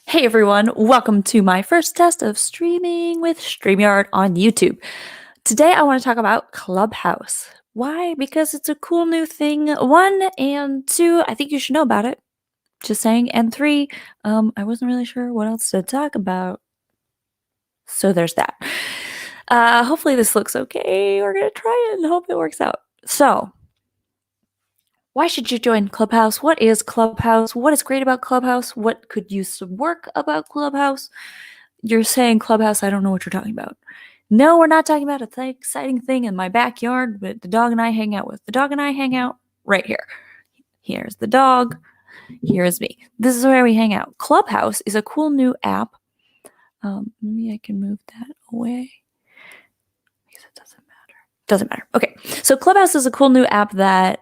Hey everyone, welcome to my first test of streaming with StreamYard on YouTube. Today I want to talk about Clubhouse. Why? Because it's a cool new thing, one, and two, I think you should know about it. Just saying. And three, I wasn't really sure what else to talk about. So there's that. Hopefully this looks okay. We're gonna try it and hope it works out. So, why should you join Clubhouse? What is Clubhouse? What is great about Clubhouse? What could use some work about Clubhouse? You're saying Clubhouse, I don't know what you're talking about. No, we're not talking about a exciting thing in my backyard, but the dog and I hang out with. The dog and I hang out right here. Here's the dog. Here's me. This is where we hang out. Clubhouse is a cool new app. Maybe I can move that away. Because it doesn't matter. Doesn't matter. Okay. So Clubhouse is a cool new app that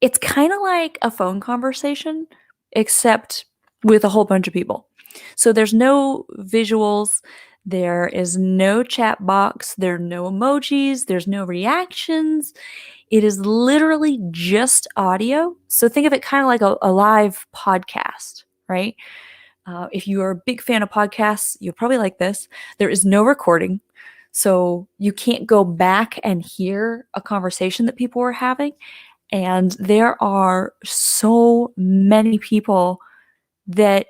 it's kind of like a phone conversation, except with a whole bunch of people. So there's no visuals, there is no chat box, there are no emojis, there's no reactions. It is literally just audio. So think of it kind of like a live podcast, right? If you are a big fan of podcasts, you'll probably like this. There is no recording. So you can't go back and hear a conversation that people were having. And there are so many people that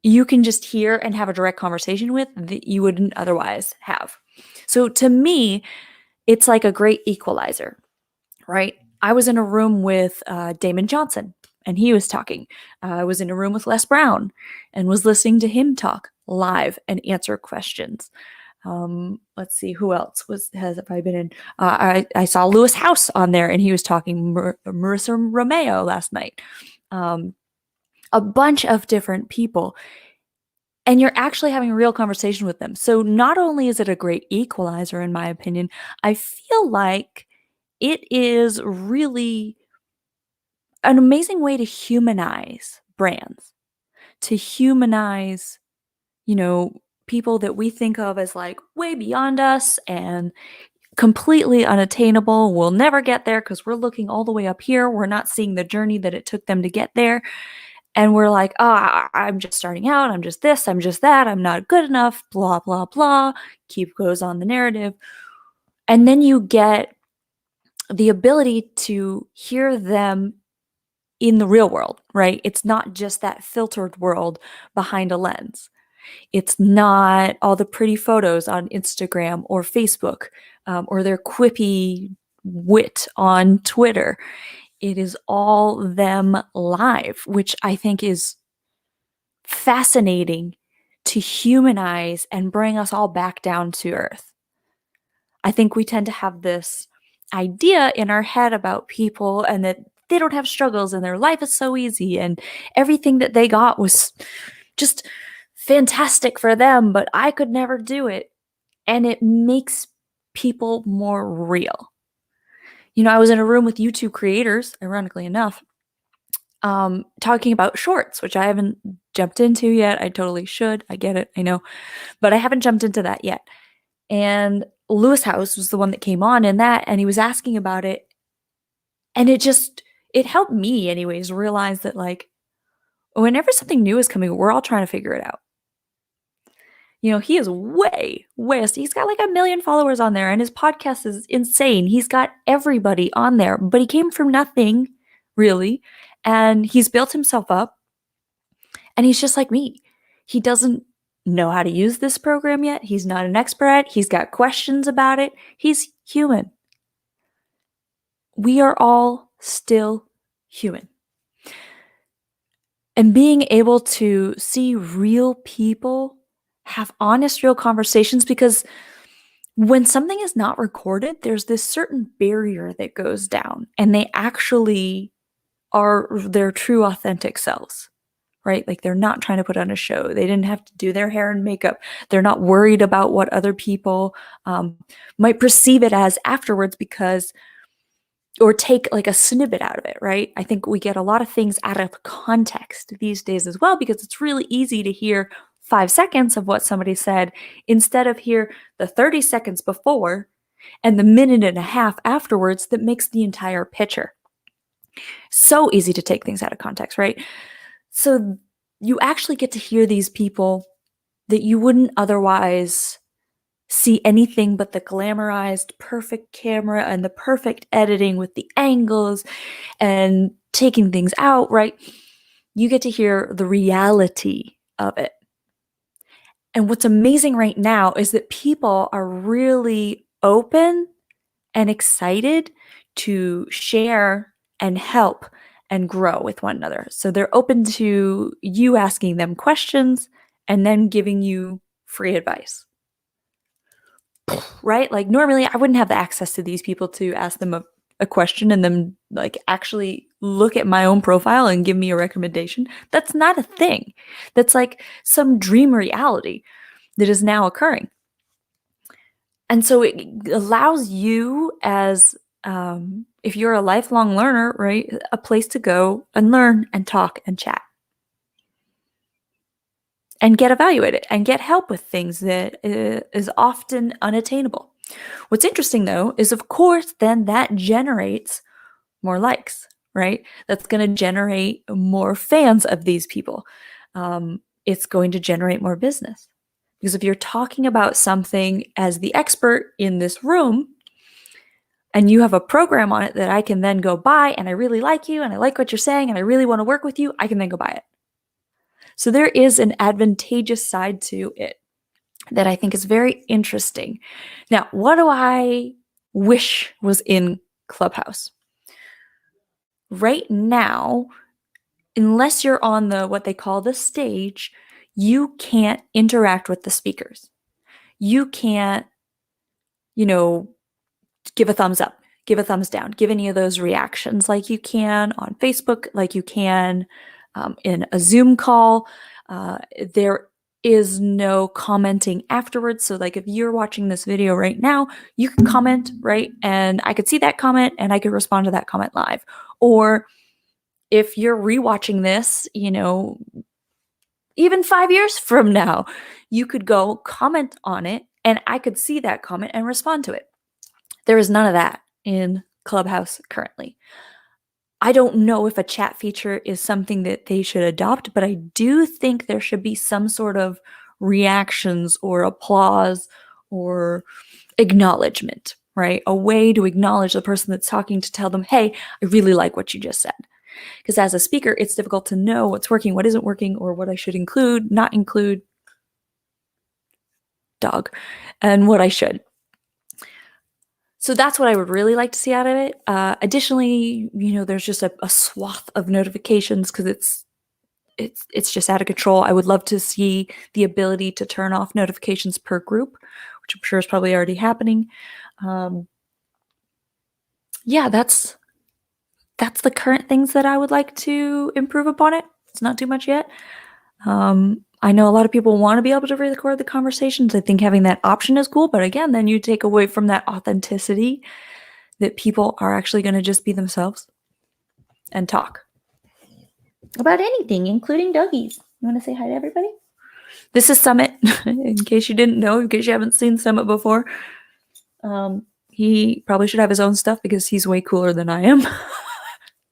you can just hear and have a direct conversation with that you wouldn't otherwise have. So to me, it's like a great equalizer, right? I was in a room with Damon Johnson and he was talking. I was in a room with Les Brown and was listening to him talk live and answer questions. Let's see, who else have I been in? I saw Lewis House on there and he was talking Marissa Romeo last night. A bunch of different people. And you're actually having a real conversation with them. So not only is it a great equalizer, in my opinion, I feel like it is really an amazing way to humanize brands, to humanize, people that we think of as like way beyond us and completely unattainable. We'll never get there because we're looking all the way up here. We're not seeing the journey that it took them to get there. And we're like, I'm just starting out. I'm just this. I'm just that. I'm not good enough. Blah, blah, blah. Goes on the narrative. And then you get the ability to hear them in the real world, right? It's not just that filtered world behind a lens. It's not all the pretty photos on Instagram or Facebook or their quippy wit on Twitter. It is all them live, which I think is fascinating to humanize and bring us all back down to earth. I think we tend to have this idea in our head about people and that they don't have struggles and their life is so easy and everything that they got was just fantastic for them, but I could never do it. And it makes people more real. I was in a room with YouTube creators, ironically enough, talking about shorts, which I haven't jumped into yet. I totally should. I get it. I know. But I haven't jumped into that yet. And Lewis House was the one that came on in that, and he was asking about it. And it helped me anyways realize that like whenever something new is coming, we're all trying to figure it out. He is way, he's got like 1 million followers on there and his podcast is insane. He's got everybody on there, but he came from nothing really. And he's built himself up and he's just like me. He doesn't know how to use this program yet. He's not an expert. He's got questions about it. He's human. We are all still human. And being able to see real people have honest, real conversations, because when something is not recorded, there's this certain barrier that goes down and they actually are their true authentic selves, right? Like they're not trying to put on a show. They didn't have to do their hair and makeup. They're not worried about what other people might perceive it as afterwards or take like a snippet out of it, right? I think we get a lot of things out of context these days as well, because it's really easy to hear 5 seconds of what somebody said instead of hear the 30 seconds before and the minute and a half afterwards that makes the entire picture. So easy to take things out of context, right? So you actually get to hear these people that you wouldn't otherwise see anything but the glamorized perfect camera and the perfect editing with the angles and taking things out, right? You get to hear the reality of it. And what's amazing right now is that people are really open and excited to share and help and grow with one another. So they're open to you asking them questions and then giving you free advice. Right? Like normally I wouldn't have the access to these people to ask them a question and then like actually look at my own profile and give me a recommendation. That's not a thing. That's like some dream reality that is now occurring. And so it allows you as if you're a lifelong learner, right, a place to go and learn and talk and chat and get evaluated and get help with things that is often unattainable. What's interesting though is, of course, then that generates more likes, right? That's going to generate more fans of these people. It's going to generate more business. Because if you're talking about something as the expert in this room and you have a program on it that I can then go buy and I really like you and I like what you're saying and I really want to work with you, I can then go buy it. So there is an advantageous side to it that I think is very interesting. Now, what do I wish was in Clubhouse? Right now, unless you're on what they call the stage, you can't interact with the speakers. You can't, give a thumbs up, give a thumbs down, give any of those reactions like you can on Facebook, like you can in a Zoom call. There is no commenting afterwards. So like if you're watching this video right now, you can comment, right? And I could see that comment and I could respond to that comment live. Or if you're rewatching this, even 5 years from now, you could go comment on it and I could see that comment and respond to it. There is none of that in Clubhouse currently. I don't know if a chat feature is something that they should adopt, but I do think there should be some sort of reactions or applause or acknowledgement, right? A way to acknowledge the person that's talking to tell them, hey, I really like what you just said. Because as a speaker, it's difficult to know what's working, what isn't working, or what I should include, not include, dog, and what I should. So that's what I would really like to see out of it. Additionally, there's just a swath of notifications because it's just out of control. I would love to see the ability to turn off notifications per group, which I'm sure is probably already happening. Yeah, that's the current things that I would like to improve upon it. It's not too much yet. I know a lot of people want to be able to record the conversations. I think having that option is cool, but again, then you take away from that authenticity that people are actually going to just be themselves and talk about anything, including doggies. You want to say hi to everybody? This is Summit, in case you didn't know, in case you haven't seen Summit before. He probably should have his own stuff because he's way cooler than I am.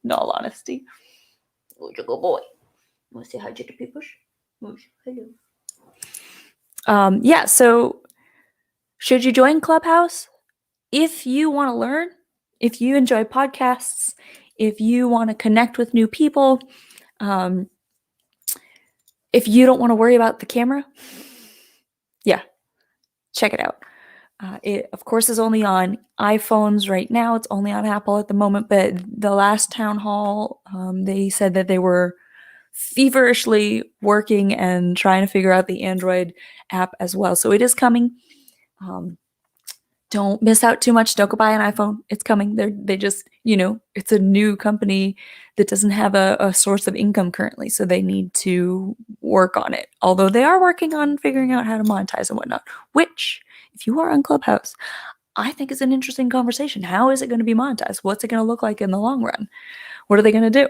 In all honesty. Oh, you good boy. Want to say hi to the people? Hello. Yeah, so should you join Clubhouse? If you want to learn, if you enjoy podcasts, if you want to connect with new people, if you don't want to worry about the camera, yeah, check it out. It, of course, is only on iPhones right now. It's only on Apple at the moment, but the last town hall, they said that they were feverishly working and trying to figure out the Android app as well. So it is coming. Don't miss out too much. Don't go buy an iPhone. It's coming. They just, it's a new company that doesn't have a source of income currently. So they need to work on it. Although they are working on figuring out how to monetize and whatnot, which if you are on Clubhouse, I think is an interesting conversation. How is it going to be monetized? What's it going to look like in the long run? What are they going to do?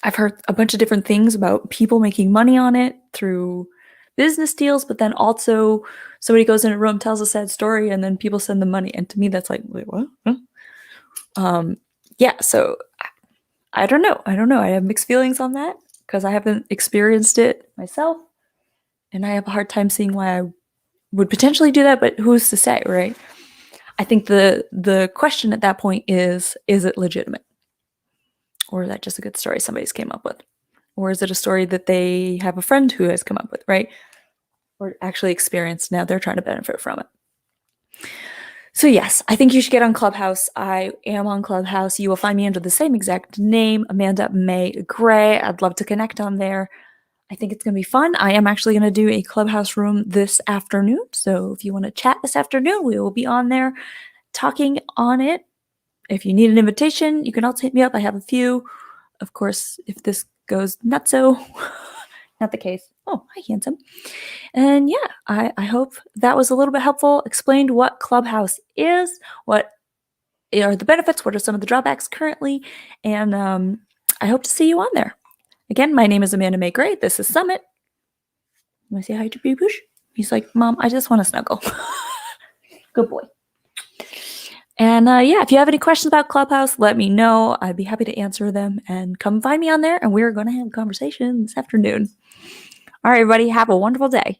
I've heard a bunch of different things about people making money on it through business deals, but then also somebody goes in a room, tells a sad story, and then people send them money. And to me, that's like, wait, what? Huh? Yeah, so I don't know. I have mixed feelings on that. because I haven't experienced it myself, and I have a hard time seeing why I would potentially do that, but who's to say, right? I think the question at that point is it legitimate? Or is that just a good story somebody's came up with? Or is it a story that they have a friend who has come up with, right? Or actually experienced, now they're trying to benefit from it. So yes, I think you should get on Clubhouse. I am on Clubhouse. You will find me under the same exact name, Amanda May Gray. I'd love to connect on there. I think it's going to be fun. I am actually going to do a Clubhouse room this afternoon. So if you want to chat this afternoon, we will be on there talking on it. If you need an invitation, you can also hit me up. I have a few. Of course, if this goes nutso, not the case. Oh, hi, handsome. And yeah, I hope that was a little bit helpful. Explained what Clubhouse is, what are the benefits, what are some of the drawbacks currently, and I hope to see you on there. Again, my name is Amanda May Gray. This is Summit. You want to say hi to Baby Bush? He's like, Mom, I just want to snuggle. Good boy. And yeah, if you have any questions about Clubhouse, let me know. I'd be happy to answer them. And come find me on there, and we're going to have a conversation this afternoon. All right, everybody, have a wonderful day.